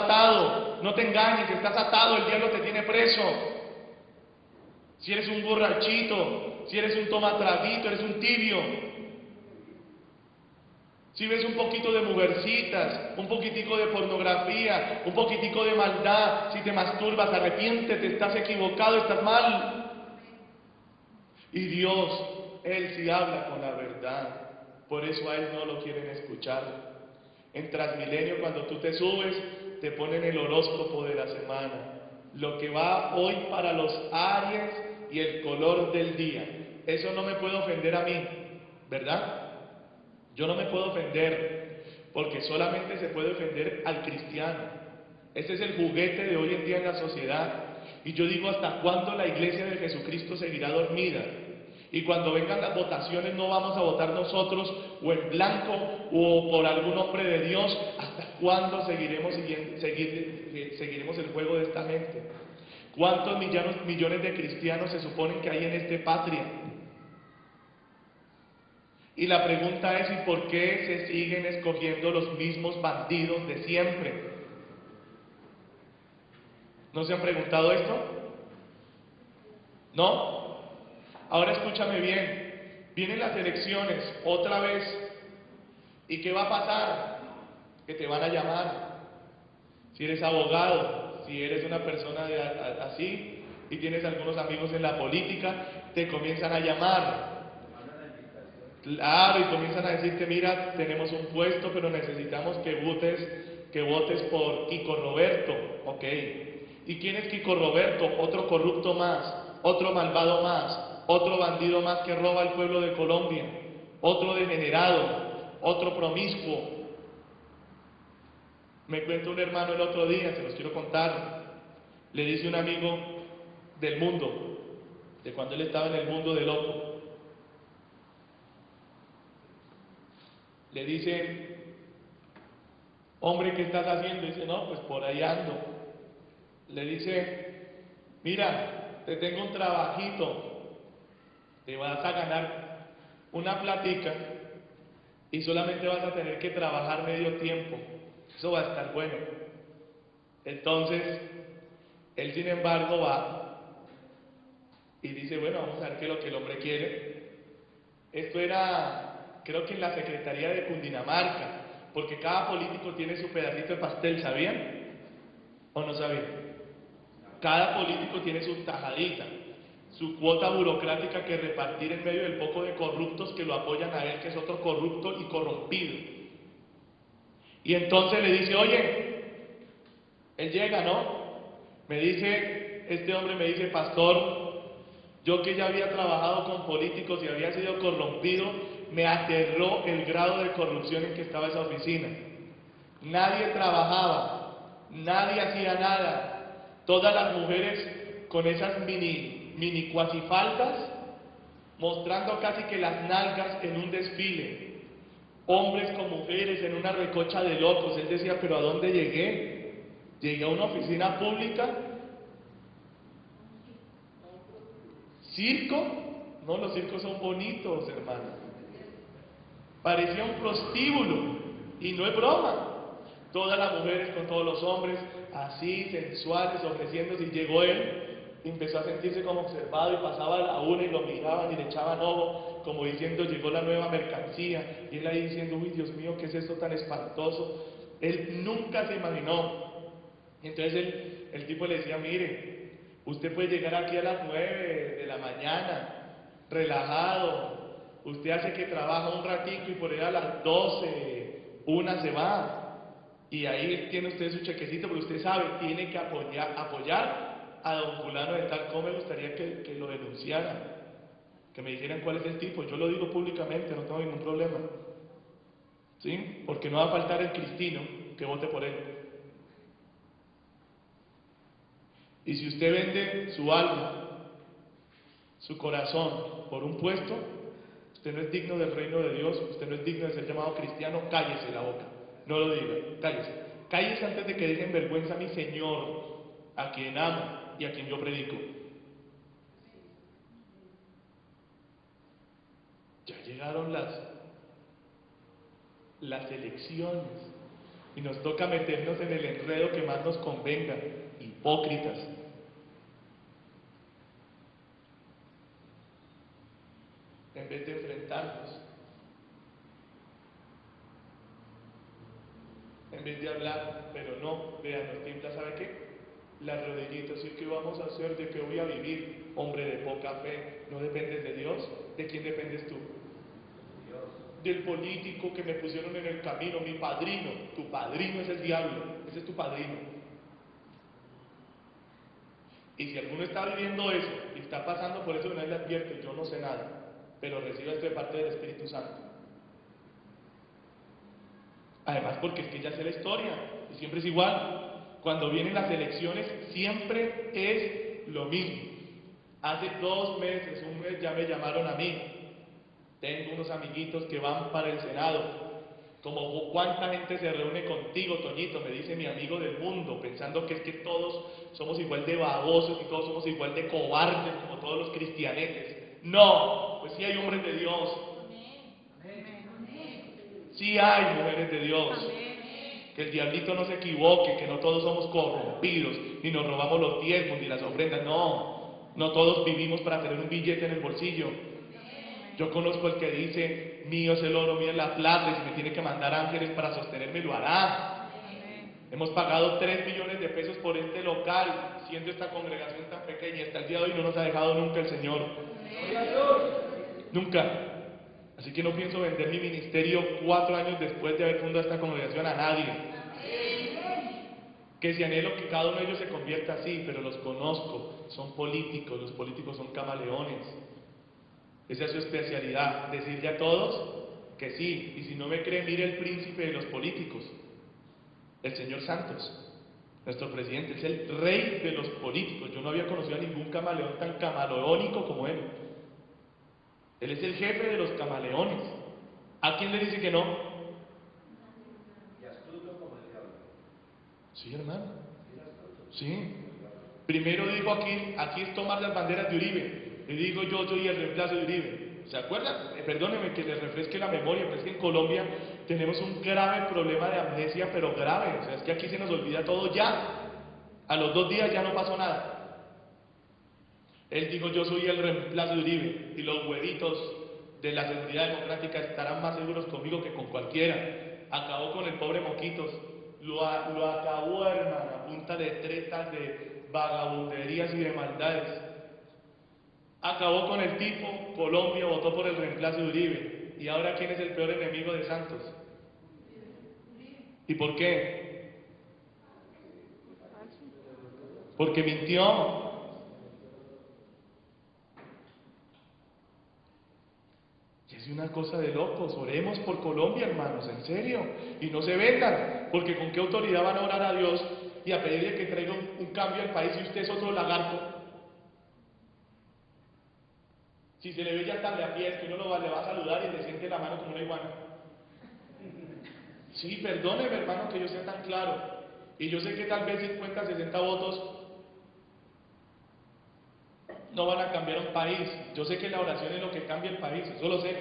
atado. No te engañes, estás atado, el diablo te tiene preso. Si eres un borrachito, si eres un tomatraguito, eres un tibio. Si ves un poquito de mujercitas, un poquitico de pornografía, un poquitico de maldad, si te masturbas, arrepiéntete, estás equivocado, estás mal. Y Dios, Él sí habla con la verdad. Por eso a Él no lo quieren escuchar. En Transmilenio, cuando tú te subes, te ponen el horóscopo de la semana. Lo que va hoy para los Aries y el color del día. Eso no me puede ofender a mí, ¿verdad? Yo no me puedo ofender, porque solamente se puede ofender al cristiano. Ese es el juguete de hoy en día en la sociedad. Y yo digo, ¿hasta cuándo la iglesia de Jesucristo seguirá dormida? Y cuando vengan las votaciones no vamos a votar nosotros o en blanco o por algún hombre de Dios. ¿Hasta cuándo seguiremos el juego de esta gente? ¿Cuántos millones de cristianos se suponen que hay en esta patria? Y la pregunta es, ¿y por qué se siguen escogiendo los mismos bandidos de siempre? ¿No se han preguntado esto? ¿No? Ahora escúchame bien. Vienen las elecciones otra vez. ¿Y qué va a pasar? Que te van a llamar. Si eres abogado, si eres una persona así y tienes algunos amigos en la política, te comienzan a llamar. Claro, y comienzan a decirte, mira, tenemos un puesto, pero necesitamos que votes por Kiko Roberto, ok. ¿Y quién es Kiko Roberto? Otro corrupto más, otro malvado más, otro bandido más que roba al pueblo de Colombia, otro degenerado, otro promiscuo. Me cuenta un hermano el otro día, se los quiero contar. Le dice un amigo del mundo, de cuando él estaba en el mundo de loco. Le dice, hombre, ¿qué estás haciendo? Dice, no, pues por ahí ando. Le dice, mira, te tengo un trabajito, te vas a ganar una platica y solamente vas a tener que trabajar medio tiempo. Eso va a estar bueno. Entonces, él sin embargo va y dice, bueno, vamos a ver qué es lo que el hombre quiere. Esto era, creo que en la Secretaría de Cundinamarca, porque cada político tiene su pedacito de pastel, ¿sabían? ¿O no sabían? Cada político tiene su tajadita, su cuota burocrática que repartir en medio del poco de corruptos que lo apoyan a él, que es otro corrupto y corrompido. Y entonces le dice, oye, él llega, ¿no? Me dice, este hombre me dice, pastor, yo que ya había trabajado con políticos y había sido corrompido, me aterró el grado de corrupción en que estaba esa oficina. Nadie trabajaba, nadie hacía nada. Todas las mujeres con esas mini cuasifaldas, mostrando casi que las nalgas en un desfile. Hombres con mujeres en una recocha de locos. Él decía, pero ¿a dónde llegué? Llegué a una oficina pública. ¿Circo? No, los circos son bonitos, hermano. Parecía un prostíbulo. Y no es broma. Todas las mujeres con todos los hombres, así, sensuales, ofreciéndose, y llegó él, empezó a sentirse como observado y pasaba a la una y lo miraban y le echaban ojo, como diciendo, llegó la nueva mercancía, y él ahí diciendo, uy, Dios mío, ¿qué es esto tan espantoso? Él nunca se imaginó. Entonces el tipo le decía, mire, usted puede llegar aquí a las 9 de la mañana, relajado, usted hace que trabaja un ratico y por ahí a las 12, una se va. Y ahí tiene usted su chequecito, pero usted sabe, tiene que apoyar a don fulano de tal. ¿Cómo me gustaría que lo denunciaran? Que me dijeran cuál es el tipo. Yo lo digo públicamente, no tengo ningún problema. ¿Sí? Porque no va a faltar el cristino que vote por él. Y si usted vende su alma, su corazón, por un puesto, usted no es digno del reino de Dios, usted no es digno de ser llamado cristiano, cállese la boca. No lo diga, cállese. Cállese antes de que dejen vergüenza a mi Señor, a quien amo y a quien yo predico. Ya llegaron las elecciones. y nos toca meternos en el enredo que más nos convenga. Hipócritas. En vez de enfrentarnos, en vez de hablar, pero no, vean, nos tiembla, ¿sabe qué? Las rodillitas. ¿Y qué vamos a hacer? ¿De qué voy a vivir? Hombre de poca fe. ¿No dependes de Dios? ¿De quién dependes tú? Del político que me pusieron en el camino, mi padrino. Tu padrino es el diablo, ese es tu padrino. Y si alguno está viviendo eso y está pasando por eso, una vez le advierte: yo no sé nada, pero reciba esto de parte del Espíritu Santo. Además, porque es que ya sé la historia y siempre es igual. Cuando vienen las elecciones siempre es lo mismo. Hace 2 meses, un mes, ya me llamaron a mí. Tengo unos amiguitos que van para el Senado. Como cuánta gente se reúne contigo, Toñito, me dice mi amigo del mundo, pensando que es que todos somos igual de babosos y todos somos igual de cobardes como todos los cristianetes. No, pues sí hay hombres de Dios. Sí hay mujeres de Dios. Que el diablito no se equivoque, que no todos somos corrompidos, ni nos robamos los diezmos ni las ofrendas. No, no todos vivimos para tener un billete en el bolsillo. Yo conozco el que dice: mío es el oro, mía es la plata, y si me tiene que mandar ángeles para sostenerme, lo hará. Hemos pagado 3 millones de pesos por este local, siendo esta congregación tan pequeña, y hasta el día de hoy no nos ha dejado nunca el Señor. Nunca. Así que no pienso vender mi ministerio 4 años después de haber fundado esta congregación a nadie. Que si anhelo que cada uno de ellos se convierta así, pero los conozco, son políticos, los políticos son camaleones. Esa es su especialidad, decirle a todos que sí, y si no me cree, mire el príncipe de los políticos, el señor Santos, nuestro presidente, es el rey de los políticos. Yo no había conocido a ningún camaleón tan camaleónico como él. Él es el jefe de los camaleones. ¿A quién le dice que no? Sí, hermano. Sí. Primero dijo: aquí es tomar las banderas de Uribe. Y digo: yo soy el reemplazo de Uribe. ¿Se acuerdan? Perdónenme que les refresque la memoria, pero es que en Colombia tenemos un grave problema de amnesia, pero grave. O sea, es que aquí se nos olvida todo ya. A los 2 días ya no pasó nada. Él dijo: yo soy el reemplazo de Uribe. Y los huevitos de la seguridad democrática estarán más seguros conmigo que con cualquiera. Acabó con el pobre Moquitos. Lo acabó, hermano, a punta de tretas, de vagabunderías y de maldades. Acabó con el tipo. Colombia votó por el reemplazo de Uribe. ¿Y ahora quién es el peor enemigo de Santos? ¿Y por qué? Porque mintió. Y es una cosa de locos. Oremos por Colombia, hermanos, en serio. Y no se vendan, porque ¿con qué autoridad van a orar a Dios y a pedirle que traiga un cambio al país si usted es otro lagarto? Si se le ve ya tan de a pie, es que uno le va a saludar y le siente la mano como una iguana. Sí, perdóneme, hermano, que yo sea tan claro. Y yo sé que tal vez 50, 60 votos no van a cambiar un país. Yo sé que la oración es lo que cambia el país, eso lo sé.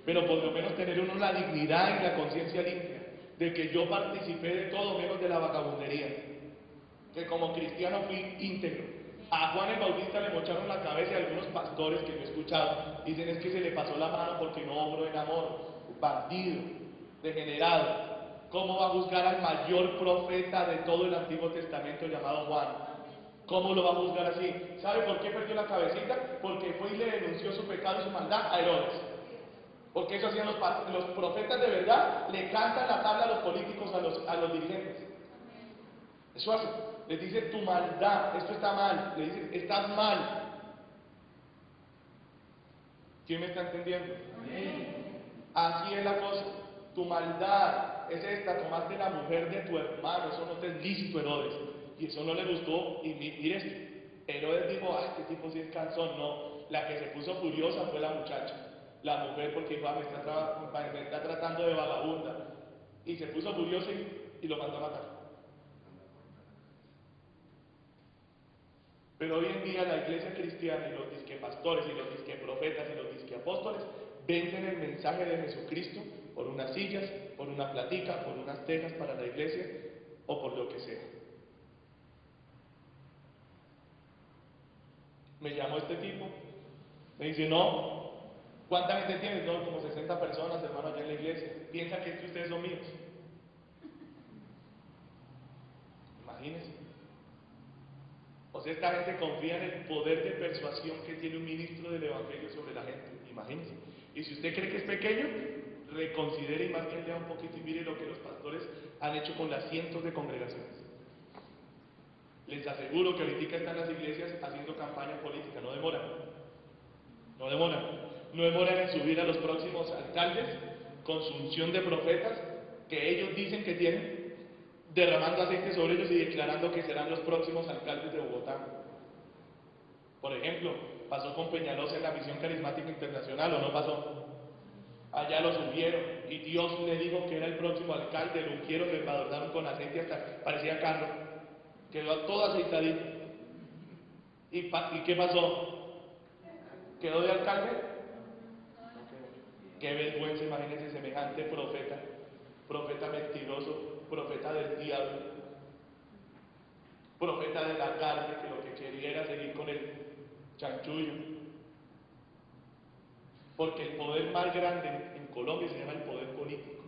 Pero por lo menos tener uno la dignidad y la conciencia limpia de que yo participé de todo menos de la vagabundería, que como cristiano fui íntegro. A Juan el Bautista le mocharon la cabeza y algunos pastores que yo he escuchado dicen: es que se le pasó la mano porque no obró en amor. Bandido, degenerado. ¿Cómo va a juzgar al mayor profeta de todo el Antiguo Testamento llamado Juan? ¿Cómo lo va a juzgar así? ¿Sabe por qué perdió la cabecita? Porque fue y le denunció su pecado y su maldad a Herodes. Porque eso hacían los profetas de verdad, le cantan la tabla a los políticos, a los dirigentes. Eso hace. Les dice: tu maldad, esto está mal. Le dicen: estás mal. ¿Quién me está entendiendo? Así es la cosa. Tu maldad es esta: tomaste la mujer de tu hermano. Eso no te es lícito, Herodes. Y eso no le gustó. Y mire esto. Herodes dijo: ah, este tipo sí es cansón. No, la que se puso furiosa fue la muchacha. La mujer, porque dijo: ah, me está tratando de vagabunda. Y se puso furiosa y lo mandó a matar. Pero hoy en día la iglesia cristiana y los disque pastores y los disque profetas y los disque apóstoles venden el mensaje de Jesucristo por unas sillas, por una platica, por unas tejas para la iglesia o por lo que sea. Me llamó este tipo, me dice, no, ¿cuánta gente tienes? No, como 60 personas, hermano, allá en la iglesia. Piensa que es que ustedes son míos. Imagínense. O sea, esta gente confía en el poder de persuasión que tiene un ministro del Evangelio sobre la gente. Imagínense. Y si usted cree que es pequeño, reconsidere y más bien lea un poquito y mire lo que los pastores han hecho con las cientos de congregaciones. Les aseguro que ahorita están las iglesias haciendo campaña política, no demoran. No demoran. No demoran en subir a los próximos alcaldes con su unción de profetas que ellos dicen que tienen, derramando aceite sobre ellos y declarando que serán los próximos alcaldes de Bogotá. Por ejemplo, pasó con Peñalosa en la Misión Carismática Internacional, ¿o no pasó? Allá lo subieron y Dios le dijo que era el próximo alcalde, lo ungieron, lo embadurnaron con aceite hasta parecía carro, quedó todo aceitadito. ¿Y qué pasó? ¿Quedó de alcalde? Qué vergüenza, imagínense semejante profeta, profeta mentiroso, profeta del diablo, profeta de la carne, que lo que quería era seguir con el chanchullo. Porque el poder más grande en Colombia se llama el poder político.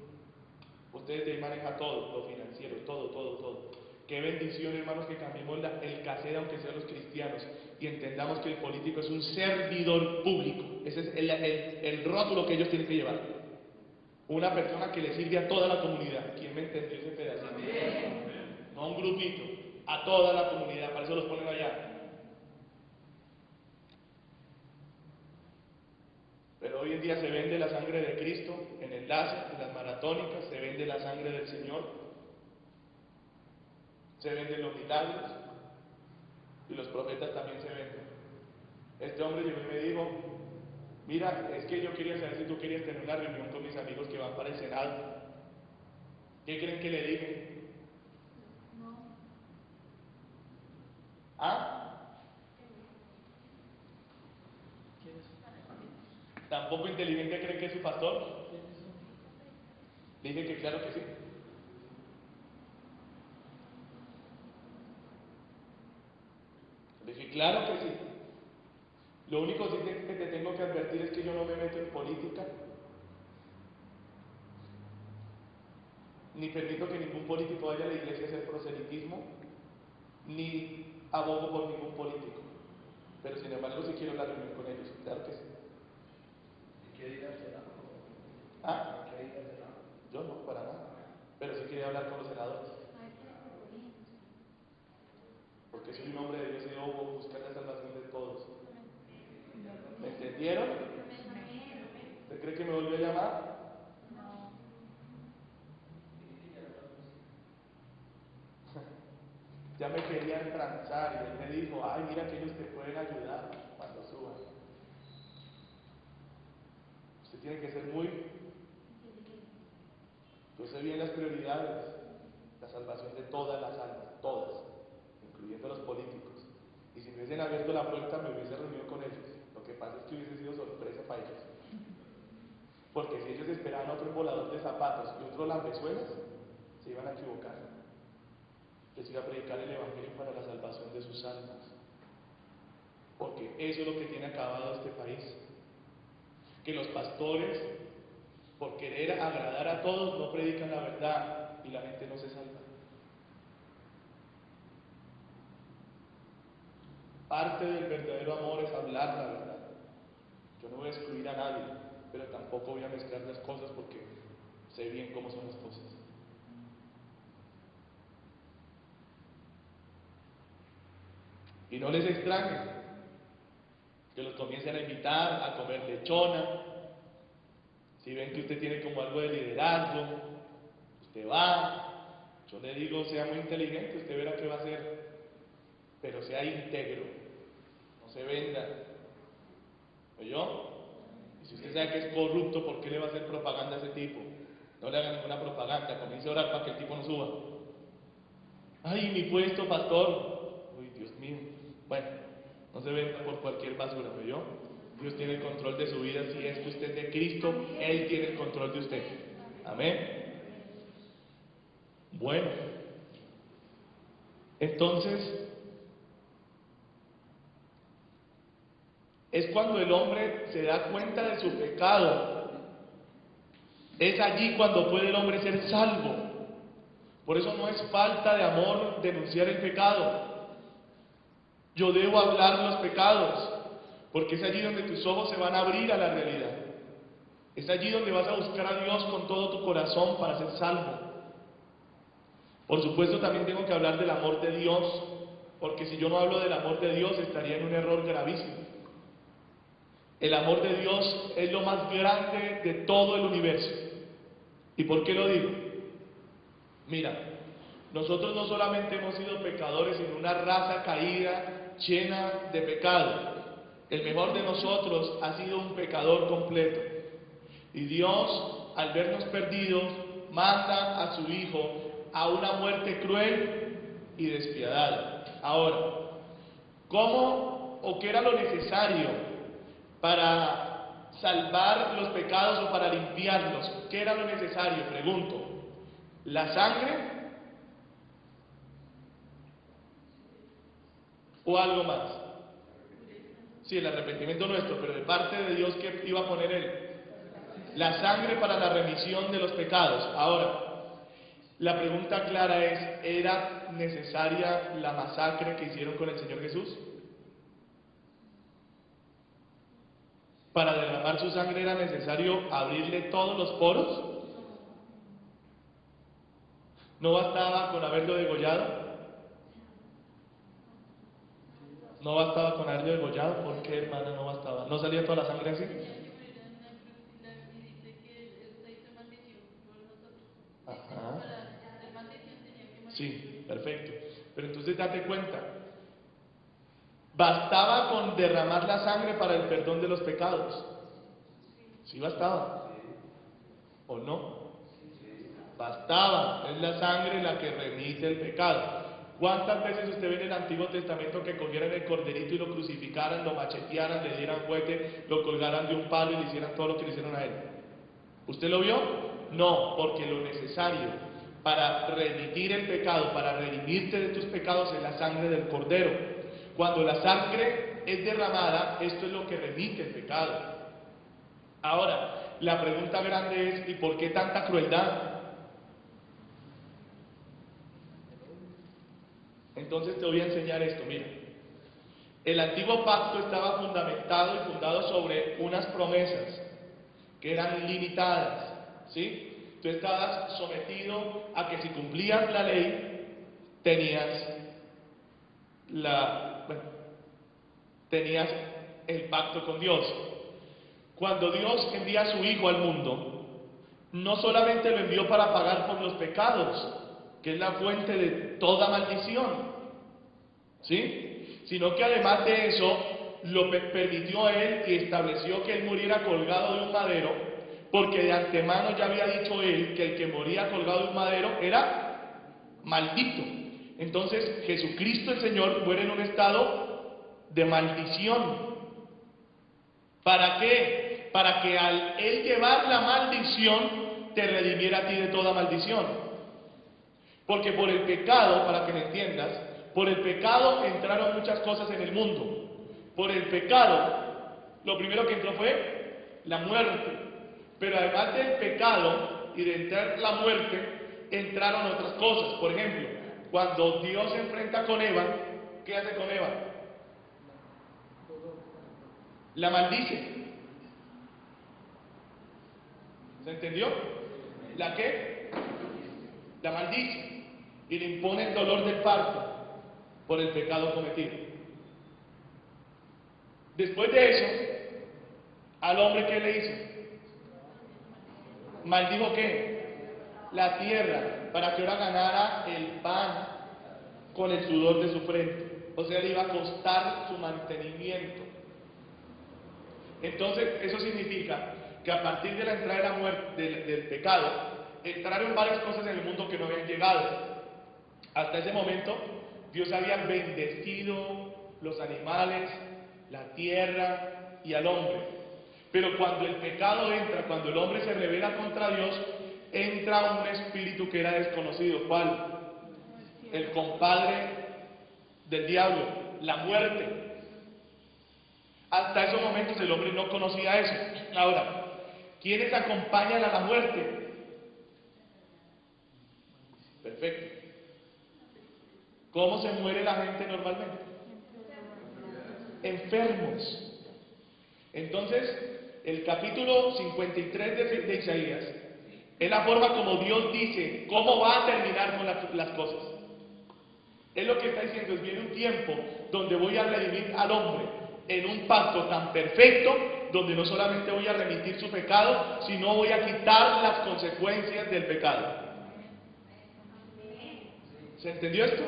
Ustedes de ahí manejan todo, lo financiero, todo. Qué bendición, hermanos, que cambiemos el cassette, aunque sean los cristianos, y entendamos que el político es un servidor público. Ese es el rótulo que ellos tienen que llevar. Una persona que le sirve a toda la comunidad. ¿Quién me entendió ese pedacito? No a un grupito, a toda la comunidad, para eso los ponen allá. Pero hoy en día se vende la sangre de Cristo en el láser, en las maratónicas, se vende la sangre del Señor, se venden los milagros y los profetas también se venden. Este hombre llegó y me dijo, mira, es que yo quería saber si tú querías tener una reunión con mis amigos que van para el Senado. ¿Qué creen que le dije? ¿Ah? ¿Tampoco inteligente cree que es su pastor? Le dije que claro que sí. Le dije claro que sí. Lo único sí que te tengo que advertir es que yo no me meto en política, ni permito que ningún político vaya a la iglesia a hacer proselitismo, ni abogo por ningún político. Pero sin embargo sí quiero la reunión con ellos, claro que sí. ¿Y quiere ir al Senado? ¿Ah? ¿Quiere ir al Senado? Yo no, para nada. Pero sí quería hablar con los senadores. Porque soy un hombre de Dios y debo buscar la salvación de todos. ¿Me entendieron? ¿Usted cree que me volvió a llamar? Ya me querían transar y él me dijo, ay, mira que ellos te pueden ayudar cuando suban. Usted tiene que ser muy... Yo sé bien las prioridades, la salvación de todas las almas, todas, incluyendo los políticos. Y si me hubiesen abierto la puerta me hubiese reunido con ellos. Lo que pasa es que hubiese sido sorpresa para ellos. Porque si ellos esperaban otro volador de zapatos y otro lambezuelas, se iban a equivocar. Les iba a predicar el Evangelio para la salvación de sus almas. Porque eso es lo que tiene acabado este país. Que los pastores, por querer agradar a todos, no predican la verdad y la gente no se salva. Parte del verdadero amor es hablar la verdad. Yo no voy a excluir a nadie, pero tampoco voy a mezclar las cosas porque sé bien cómo son las cosas. Y no les extrañe que los comiencen a invitar a comer lechona. Si ven que usted tiene como algo de liderazgo, usted va. Yo le digo, sea muy inteligente, usted verá qué va a hacer, pero sea íntegro, no se venda. ¿Oyó? Y si usted sabe que es corrupto, ¿por qué le va a hacer propaganda a ese tipo? No le haga ninguna propaganda, comience a orar para que el tipo no suba. Ay, mi puesto, pastor. Uy, Dios mío. Bueno, no se venda por cualquier basura, ¿oyó? Dios tiene el control de su vida. Si es que usted es de Cristo, Él tiene el control de usted. Amén. Bueno, entonces es cuando el hombre se da cuenta de su pecado. Es allí cuando puede el hombre ser salvo. Por eso no es falta de amor denunciar el pecado. Yo debo hablar los pecados, porque es allí donde tus ojos se van a abrir a la realidad. Es allí donde vas a buscar a Dios con todo tu corazón para ser salvo. Por supuesto también tengo que hablar del amor de Dios, porque si yo no hablo del amor de Dios estaría en un error gravísimo. El amor de Dios es lo más grande de todo el universo. ¿Y por qué lo digo? Mira, nosotros no solamente hemos sido pecadores, sino una raza caída, llena de pecado. El mejor de nosotros ha sido un pecador completo. Y Dios, al vernos perdidos, manda a su Hijo a una muerte cruel y despiadada. Ahora, ¿cómo o qué era lo necesario para salvar los pecados o para limpiarlos? ¿Qué era lo necesario? Pregunto. ¿La sangre o algo más? Sí, el arrepentimiento nuestro, pero de parte de Dios, ¿qué iba a poner Él? La sangre para la remisión de los pecados. Ahora, la pregunta clara es, ¿era necesaria la masacre que hicieron con el Señor Jesús? ¿Para derramar su sangre era necesario abrirle todos los poros? ¿No bastaba con haberlo degollado? ¿No bastaba con haberlo degollado? ¿Por qué, hermana, no bastaba? ¿No salía toda la sangre así? Ajá. Sí, perfecto. Pero entonces date cuenta, ¿bastaba con derramar la sangre para el perdón de los pecados? ¿Sí bastaba? ¿O no? Bastaba, es la sangre la que remite el pecado. ¿Cuántas veces usted ve en el Antiguo Testamento que cogieran el corderito y lo crucificaran, lo machetearan, le dieran fuete, lo colgaran de un palo y le hicieran todo lo que le hicieron a él? ¿Usted lo vio? No, porque lo necesario para remitir el pecado, para redimirte de tus pecados es la sangre del cordero. Cuando la sangre es derramada, esto es lo que remite el pecado. Ahora, la pregunta grande es, ¿y por qué tanta crueldad? Entonces te voy a enseñar esto, mira. El antiguo pacto estaba fundamentado y fundado sobre unas promesas que eran limitadas, ¿sí? Tú estabas sometido a que si cumplías la ley, tenías el pacto con Dios. Cuando Dios envía a su Hijo al mundo, no solamente lo envió para pagar por los pecados, que es la fuente de toda maldición, ¿sí? Sino que además de eso, lo permitió a Él y estableció que Él muriera colgado de un madero, porque de antemano ya había dicho Él que el que moría colgado de un madero era maldito. Entonces Jesucristo el Señor muere en un estado de maldición. ¿Para qué? Para que al Él llevar la maldición, te redimiera a ti de toda maldición. Porque por el pecado, para que me entiendas, por el pecado entraron muchas cosas en el mundo. Por el pecado, lo primero que entró fue la muerte. Pero además del pecado y de entrar la muerte, entraron otras cosas. Por ejemplo, cuando Dios se enfrenta con Eva, ¿qué hace con Eva? La maldice. ¿Se entendió? ¿La qué? La maldice. Y le impone el dolor del parto por el pecado cometido. Después de eso, al hombre, ¿qué le hizo? Maldijo ¿qué? La tierra, para que ahora ganara el pan con el sudor de su frente. O sea, le iba a costar su mantenimiento. Entonces, eso significa que a partir de la entrada de la muerte, del pecado, entraron varias cosas en el mundo que no habían llegado. Hasta ese momento, Dios había bendecido los animales, la tierra, y al hombre. Pero cuando el pecado entra, cuando el hombre se rebela contra Dios, entra un espíritu que era desconocido. ¿Cuál? El compadre del diablo, la muerte. Hasta esos momentos el hombre no conocía eso. Ahora, ¿quiénes acompañan a la muerte? Perfecto. ¿Cómo se muere la gente normalmente? Enfermos. Entonces, el capítulo 53 de Isaías es la forma como Dios dice cómo va a terminar con las cosas. Es lo que está diciendo, es viene un tiempo donde voy a redimir al hombre en un pacto tan perfecto, donde no solamente voy a remitir su pecado, sino voy a quitar las consecuencias del pecado. ¿Se entendió esto?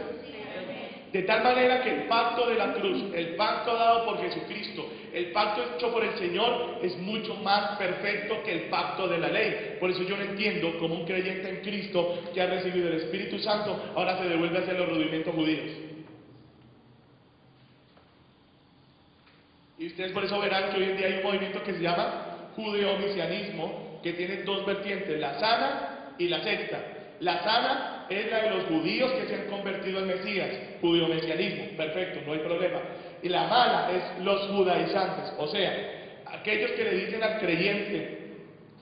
De tal manera que el pacto de la cruz, el pacto dado por Jesucristo, el pacto hecho por el Señor es mucho más perfecto que el pacto de la ley. Por eso yo no entiendo cómo un creyente en Cristo que ha recibido el Espíritu Santo ahora se devuelve a hacer los rudimentos judíos. Y ustedes por eso verán que hoy en día hay un movimiento que se llama judeo-mesianismo, que tiene dos vertientes, la sana y la secta. La sana es la de los judíos que se han convertido al Mesías, judeo-mesianismo, perfecto, no hay problema. Y la mala es los judaizantes, o sea, aquellos que le dicen al creyente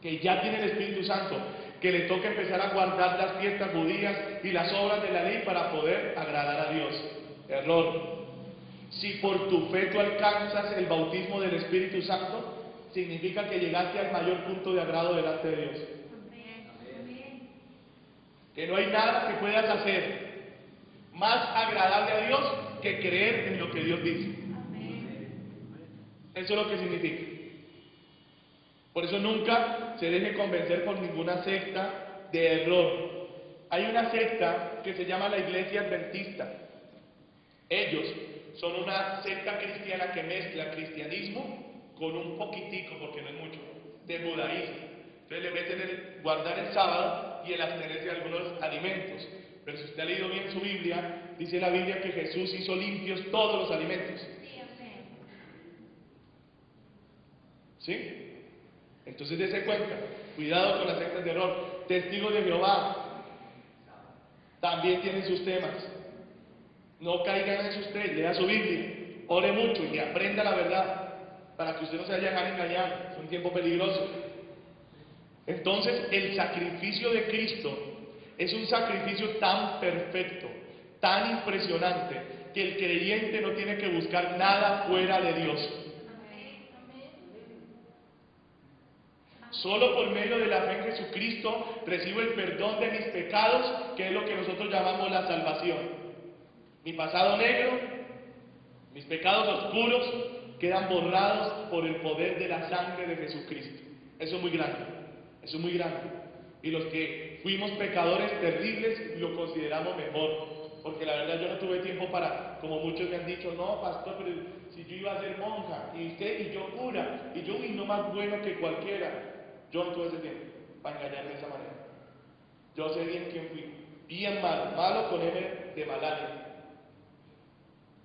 que ya tiene el Espíritu Santo, que le toca empezar a guardar las fiestas judías y las obras de la ley para poder agradar a Dios. Error. Si por tu fe tú alcanzas el bautismo del Espíritu Santo, significa que llegaste al mayor punto de agrado delante de Dios. Que no hay nada que puedas hacer más agradable a Dios que creer en lo que Dios dice. Eso es lo que significa. Por eso nunca se deje convencer por ninguna secta de error. Hay una secta que se llama la Iglesia Adventista. Ellos son una secta cristiana que mezcla cristianismo con un poquitico, porque no es mucho, de budaísmo. Entonces le meten el guardar el sábado y el abstenerse de algunos alimentos. Pero si usted ha leído bien su Biblia, dice la Biblia que Jesús hizo limpios todos los alimentos. ¿Sí? Entonces dése cuenta, cuidado con las sectas de error. Testigos de Jehová también tienen sus temas. No caiga en eso usted, lea su Biblia, ore mucho y aprenda la verdad, para que usted no se vaya a dejar engañar, es un tiempo peligroso. Entonces, el sacrificio de Cristo es un sacrificio tan perfecto, tan impresionante, que el creyente no tiene que buscar nada fuera de Dios. Solo por medio de la fe en Jesucristo recibo el perdón de mis pecados, que es lo que nosotros llamamos la salvación. Mi pasado negro, mis pecados oscuros quedan borrados por el poder de la sangre de Jesucristo. Eso es muy grande, eso es muy grande. Y los que fuimos pecadores terribles lo consideramos mejor, porque la verdad yo no tuve tiempo para, como muchos me han dicho, no pastor, pero si yo iba a ser monja, y usted, y yo cura, y yo no más bueno que cualquiera. Yo no tuve ese tiempo para engañarme de esa manera. Yo sé bien quién fui, bien malo, malo con M de malaria.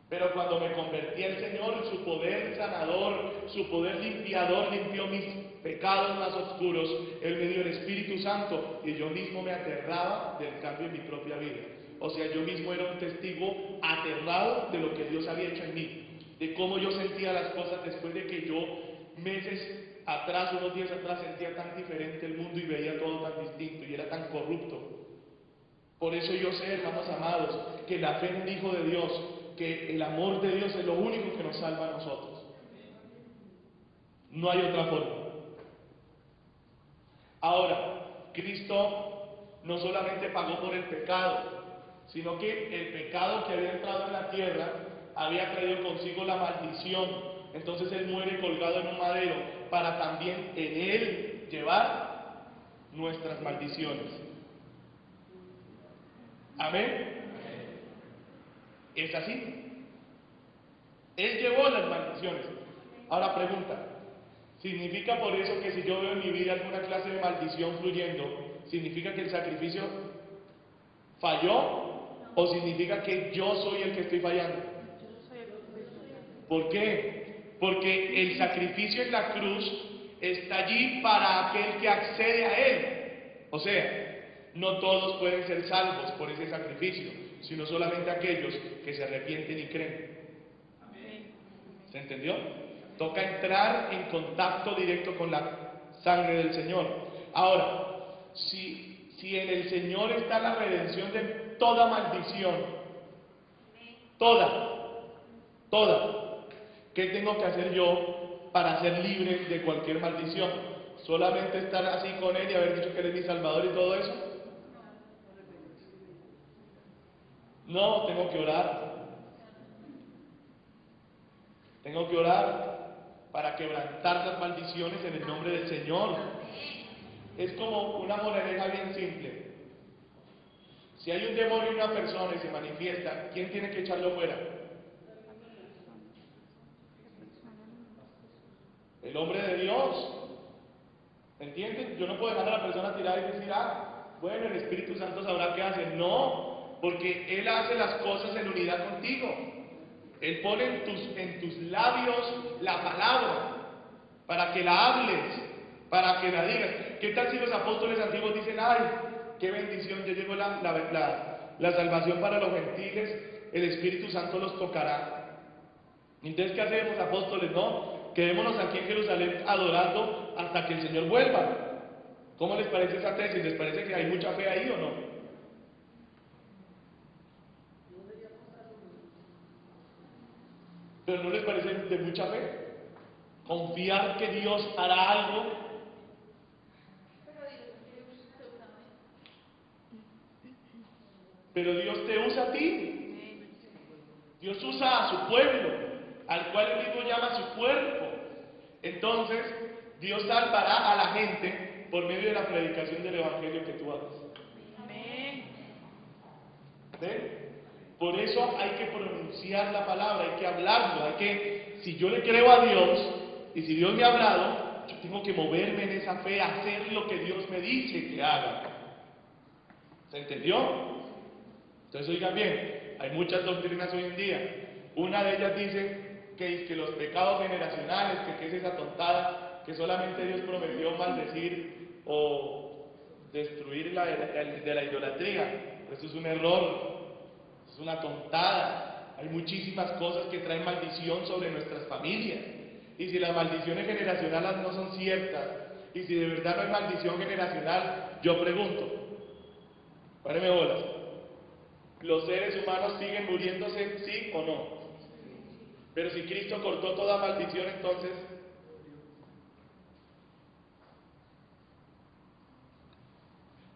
Pero cuando me convertí al Señor, su poder sanador, su poder limpiador, limpió mis pecados más oscuros. Él me dio el Espíritu Santo y yo mismo me aterraba del cambio en mi propia vida. O sea, yo mismo era un testigo aterrado de lo que Dios había hecho en mí, de cómo yo sentía las cosas después de que yo meses atrás, unos días atrás, sentía tan diferente el mundo y veía todo tan distinto y era tan corrupto. Por eso yo sé, hermanos amados, que la fe en el Hijo de Dios, que el amor de Dios es lo único que nos salva a nosotros. No hay otra forma. Ahora, Cristo no solamente pagó por el pecado, sino que el pecado que había entrado en la tierra había traído consigo la maldición. Entonces Él muere colgado en un madero para también en Él llevar nuestras maldiciones. Amén. Es así. Él llevó las maldiciones. Ahora pregunta, ¿significa por eso que si yo veo en mi vida alguna clase de maldición fluyendo, significa que el sacrificio falló? ¿O significa que yo soy el que estoy fallando? ¿Por qué? Porque el sacrificio en la cruz está allí para aquel que accede a él. O sea, no todos pueden ser salvos por ese sacrificio, sino solamente aquellos que se arrepienten y creen. ¿Se entendió? Toca entrar en contacto directo con la sangre del Señor. Ahora, si en el Señor está la redención de toda maldición, toda, ¿qué tengo que hacer yo para ser libre de cualquier maldición? ¿Solamente estar así con Él y haber dicho que Él es mi Salvador y todo eso? No, tengo que orar. Tengo que orar para quebrantar las maldiciones en el nombre del Señor. Es como una moraleja bien simple. Si hay un demonio en una persona y se manifiesta, ¿quién tiene que echarlo fuera? El hombre de Dios. ¿Entienden? Yo no puedo dejar a la persona tirada y decir, bueno, el Espíritu Santo sabrá qué hace. No, porque Él hace las cosas en unidad contigo. Él pone en tus labios la palabra para que la hables, para que la digas. ¿Qué tal si los apóstoles antiguos dicen, ay, qué bendición, ya llegó la salvación para los gentiles, el Espíritu Santo los tocará? Entonces, ¿qué hacemos, apóstoles? No, quedémonos aquí en Jerusalén adorando hasta que el Señor vuelva. ¿Cómo les parece esa tesis? ¿Les parece que hay mucha fe ahí o no? ¿Pero no les parece de mucha fe? Confiar que Dios hará algo. Pero Dios te usa a ti. Dios usa a su pueblo, al cual Él mismo llama su cuerpo. Entonces, Dios salvará a la gente por medio de la predicación del Evangelio que tú haces. ¿Ven? Por eso hay que pronunciar la palabra, hay que hablarlo, si yo le creo a Dios, y si Dios me ha hablado, yo tengo que moverme en esa fe, hacer lo que Dios me dice que haga. ¿Se entendió? Entonces, oigan bien, hay muchas doctrinas hoy en día. Una de ellas dice que los pecados generacionales, que es esa tontada, que solamente Dios prometió maldecir o destruir de la idolatría. Eso es un error, es una tontada. Hay muchísimas cosas que traen maldición sobre nuestras familias. Y si las maldiciones generacionales no son ciertas, y si de verdad no hay maldición generacional, yo pregunto, páreme bolas, ¿los seres humanos siguen muriéndose, sí o no? Pero si Cristo cortó toda maldición, entonces,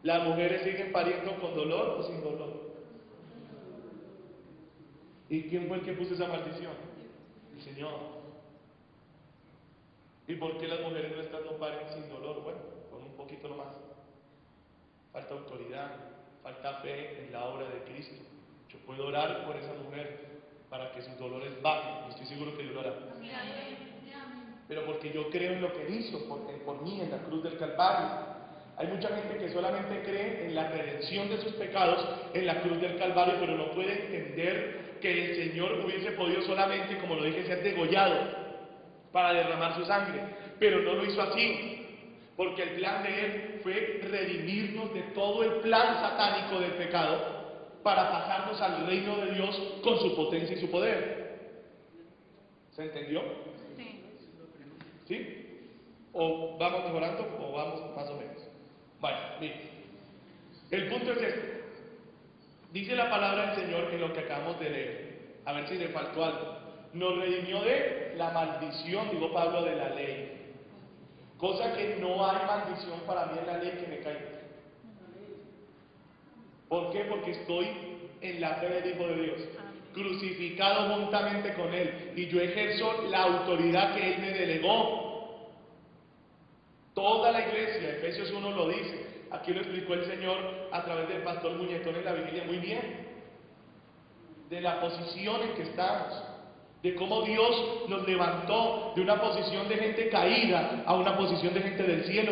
¿las mujeres siguen pariendo con dolor o sin dolor? ¿Y quién fue el que puso esa maldición? El Señor. ¿Y por qué las mujeres nuestras no paren sin dolor? Bueno, con un poquito nomás. Falta autoridad, falta fe en la obra de Cristo. Yo puedo orar por esa mujer para que sus dolores bajen, estoy seguro que Dios lo hará. Pero porque yo creo en lo que hizo por mí en la cruz del Calvario. Hay mucha gente que solamente cree en la redención de sus pecados en la cruz del Calvario, pero no puede entender que el Señor hubiese podido solamente, como lo dije, ser degollado para derramar su sangre, pero no lo hizo así, porque el plan de Él fue redimirnos de todo el plan satánico del pecado para pasarnos al reino de Dios con su potencia y su poder. ¿Se entendió? ¿Sí? ¿O vamos mejorando o vamos más o menos? Bueno, mire, el punto es este. Dice la palabra del Señor en lo que acabamos de leer. A ver si le faltó algo. Nos redimió de la maldición, digo Pablo, de la ley. Cosa que no hay maldición para mí en la ley que me caiga. ¿Por qué? Porque estoy en la fe del Hijo de Dios, crucificado juntamente con Él, y yo ejerzo la autoridad que Él me delegó. Toda la iglesia, Efesios 1 lo dice, aquí lo explicó el Señor a través del pastor Muñetón en la vigilia muy bien, de la posición en que estamos, de cómo Dios nos levantó de una posición de gente caída a una posición de gente del cielo.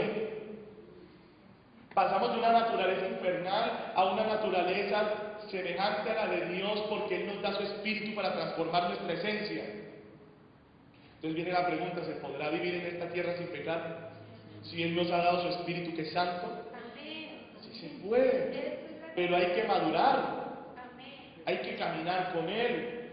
Pasamos de una naturaleza infernal a una naturaleza semejante a la de Dios, porque Él nos da su espíritu para transformar nuestra esencia. Entonces viene la pregunta, ¿se podrá vivir en esta tierra sin pecado? Si Él nos ha dado su Espíritu que es santo. Sí se puede, pero hay que madurar, hay que caminar con Él.